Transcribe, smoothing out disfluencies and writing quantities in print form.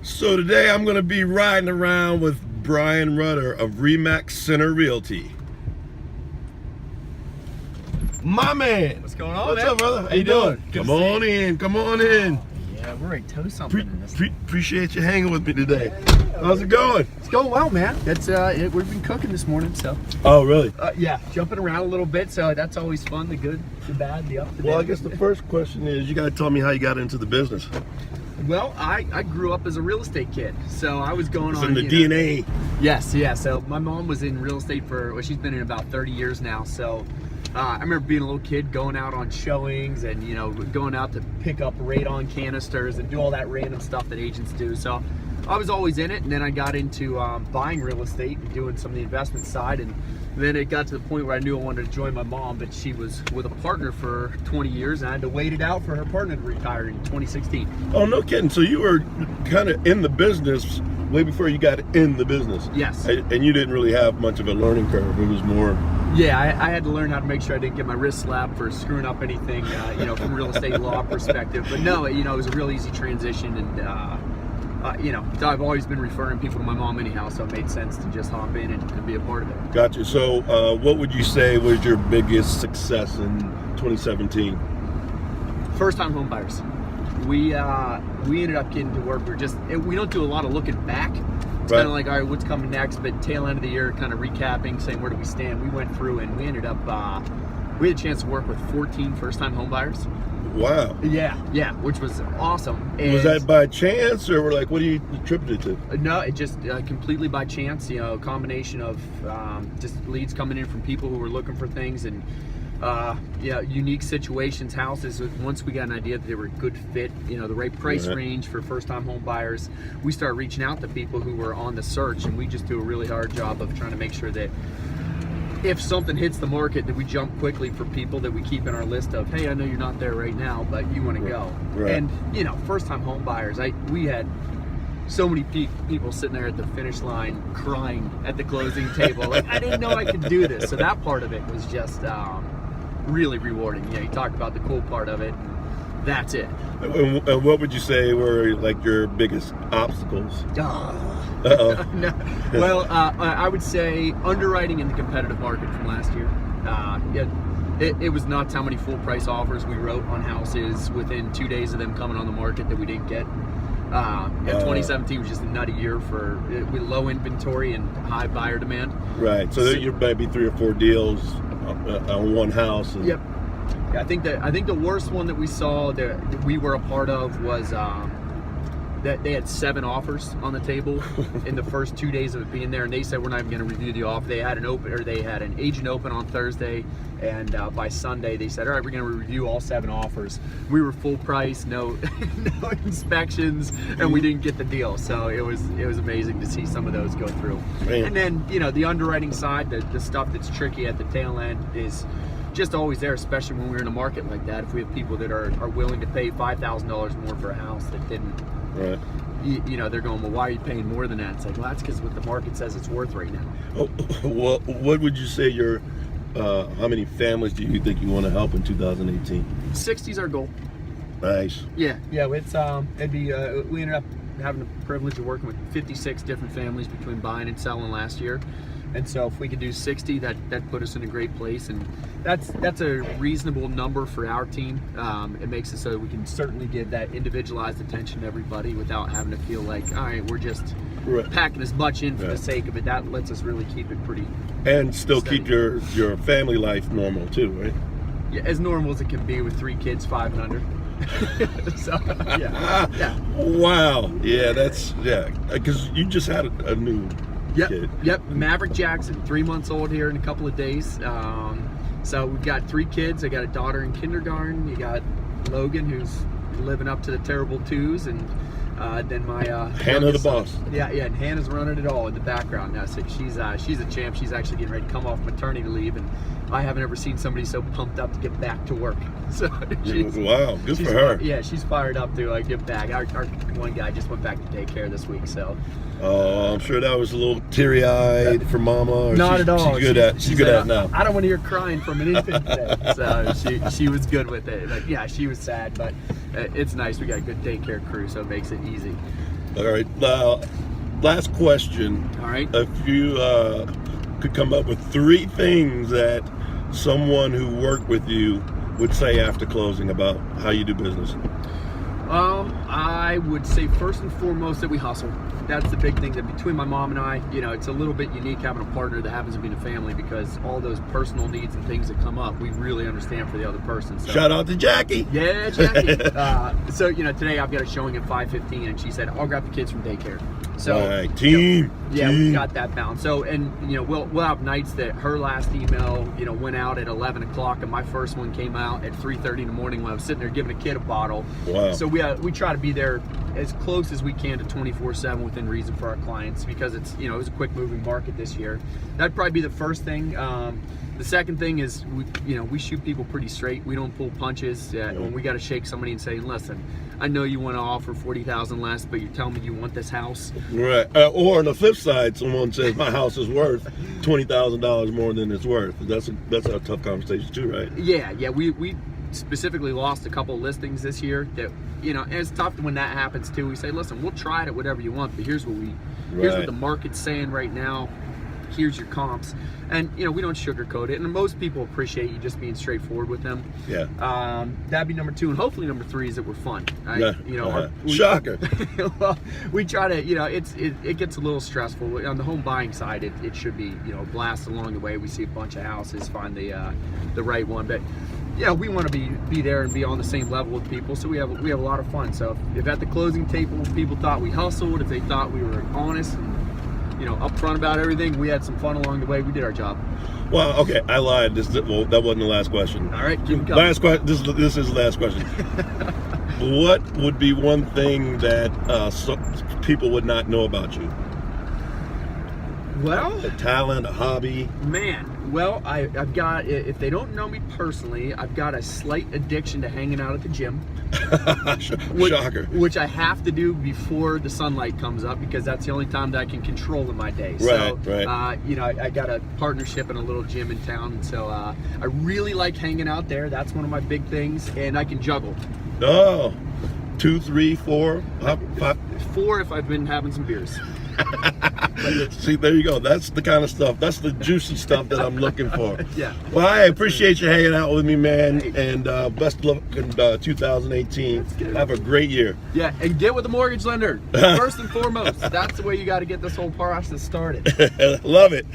So today I'm going to be riding around with Brian Rutter of Remax Center Realty. My man. What's going on, What's man? up, brother? How you doing? Good Come on in. Come on in. Yeah, we're ready to toast something in this. Appreciate you hanging with me today. How's it going? It's going well, man. That's we've been cooking this morning, so. Oh, really? Yeah, jumping around a little bit, so that's always fun. The good, the bad, the up, the down. Well, I guess the first question is, you got to tell me how you got into the business. Well, I grew up as a real estate kid, so I was going It's on in the DNA. Yes, yeah. So my mom was in real estate she's been in about 30 years now. So I remember being a little kid going out on showings and going out to pick up radon canisters and do all that random stuff that agents do. So I was always in it, and then I got into buying real estate and doing some of the investment side, and then it got to the point where I knew I wanted to join my mom, but she was with a partner for 20 years, and I had to wait it out for her partner to retire in 2016. Oh, no kidding. So you were kind of in the business way before you got in the business. Yes. And you didn't really have much of a learning curve. It was more... Yeah, I had to learn how to make sure I didn't get my wrist slapped for screwing up anything, from a real estate law perspective. But no, it was a real easy transition, and I've always been referring people to my mom anyhow, so it made sense to just hop in and be a part of it. Gotcha. So what would you say was your biggest success in 2017? First-time home buyers. We ended up getting to work. We don't do a lot of looking back. It's kind of like, all right, what's coming next? But tail end of the year, kind of recapping, saying where do we stand. We went through and we ended up, we had a chance to work with 14 first-time home buyers. Wow. Yeah, which was awesome. And was that by chance, or what do you attribute it to? No, it just completely by chance. A combination of just leads coming in from people who were looking for things, and unique situations, houses. Once we got an idea that they were a good fit, the right price range for first-time home buyers, we started reaching out to people who were on the search, and we just do a really hard job of trying to make sure that if something hits the market, that we jump quickly for people that we keep in our list of, hey, I know you're not there right now, but you want to go. Right. And first-time home buyers, we had so many people sitting there at the finish line crying at the closing table, like, I didn't know I could do this. So that part of it was just really rewarding. You talk about the cool part of it, and that's it. And what would you say were like your biggest obstacles? No. Well, I would say underwriting in the competitive market from last year. It was nuts how many full price offers we wrote on houses within 2 days of them coming on the market that we didn't get. 2017 was just a nutty year with low inventory and high buyer demand. Right. So there might be 3 or 4 deals on one house. And... Yep. Yeah, I think the worst one that we saw that we were a part of was that they had 7 offers on the table in the first 2 days of it being there, and they said we're not even going to review the offer. They had an agent open on Thursday, and by Sunday they said, all right, we're going to review all 7 offers. We were full price, no inspections, and we didn't get the deal. So it was amazing to see some of those go through. Man. And then the underwriting side, the stuff that's tricky at the tail end is just always there, especially when we're in a market like that. If we have people that are willing to pay $5,000 more for a house that didn't. Right. They're going, well, why are you paying more than that? It's like, well, that's because what the market says it's worth right now. Oh, well, what would you say how many families do you think you want to help in 2018? 60 is our goal. Nice. Yeah. It's we ended up having the privilege of working with 56 different families between buying and selling last year. And so if we could do 60, that put us in a great place, and that's a reasonable number for our team. It makes it so we can certainly give that individualized attention to everybody without having to feel like, all right, we're just packing as much in for the sake of it. That lets us really keep it pretty and still steady. Keep your family life normal too, right? Yeah, as normal as it can be with 3 kids, 5 and under. So, yeah. Wow. Yeah, because you just had a new kid. Yep. Maverick Jackson, 3 months old here in a couple of days. So we've got 3 kids. I got a daughter in kindergarten. You got Logan, who's living up to the terrible 2s, and then my Hannah the boss. Yeah, and Hannah's running it all in the background now. So she's a champ. She's actually getting ready to come off maternity leave, and I haven't ever seen somebody so pumped up to get back to work. So wow, good for her. Yeah, she's fired up to get back. Our one guy just went back to daycare this week, so. I'm sure that was a little teary-eyed for Mama. Or Not at all. She's good at it now. I don't want to hear crying from an infant today. So she was good with it. Like, yeah, she was sad, but it's nice. We got a good daycare crew, so it makes it easy. All right. Last question. All right. If you could come up with 3 things that someone who worked with you would say after closing about how you do business. I would say first and foremost that we hustle. That's the big thing, that between my mom and I, it's a little bit unique having a partner that happens to be in a family, because all those personal needs and things that come up, we really understand for the other person. So, shout out to Jackie. Yeah, Jackie. So, today I've got a showing at 5:15, and she said, I'll grab the kids from daycare. So, all right, team. Yeah, team. we got that balance. So, and we'll have nights that her last email, went out at 11 o'clock, and my first one came out at 3:30 in the morning when I was sitting there giving a kid a bottle. Wow. So we try to be there as close as we can to 24/7 within reason for our clients, because it's it was a quick moving market this year. That'd probably be the first thing. The second thing is we shoot people pretty straight. We don't pull punches. When we got to shake somebody and say, listen, I know you want to offer $40,000 less, but you're telling me you want this house. Right. Or on the flip side, someone says my house is worth $20,000 more than it's worth. That's a tough conversation too, right? Yeah. We specifically lost a couple of listings this year that and it's tough when that happens too. We say, listen, we'll try it at whatever you want, but here's what the market's saying right now. Here's your comps, and we don't sugarcoat it, and most people appreciate you just being straightforward with them. Yeah. That'd be number 2, and hopefully number 3 is that we're fun. Shocker. Well, we try to it gets a little stressful on the home buying side. It should be a blast along the way. We see a bunch of houses, find the right one, but yeah, we want to be there and be on the same level with people, so we have a lot of fun. So if at the closing table people thought we hustled, if they thought we were honest and upfront about everything, we had some fun along the way. We did our job. Well, okay, I lied. That wasn't the last question. All right, keep going. Last question. This is the last question. What would be one thing that people would not know about you? Well, a talent, a hobby. Man, well, I've got, if they don't know me personally, I've got a slight addiction to hanging out at the gym. Shocker. Which I have to do before the sunlight comes up, because that's the only time that I can control in my day. Right. I got a partnership in a little gym in town, and so I really like hanging out there. That's one of my big things, and I can juggle. Oh, 2, 3, 4, 5. 4 if I've been having some beers. See, there you go. That's the kind of stuff. That's the juicy stuff that I'm looking for. Yeah. Well, I appreciate you hanging out with me, man. And best of luck in 2018. Have a great year. Yeah, and get with a mortgage lender. First and foremost. That's the way you got to get this whole process started. Love it.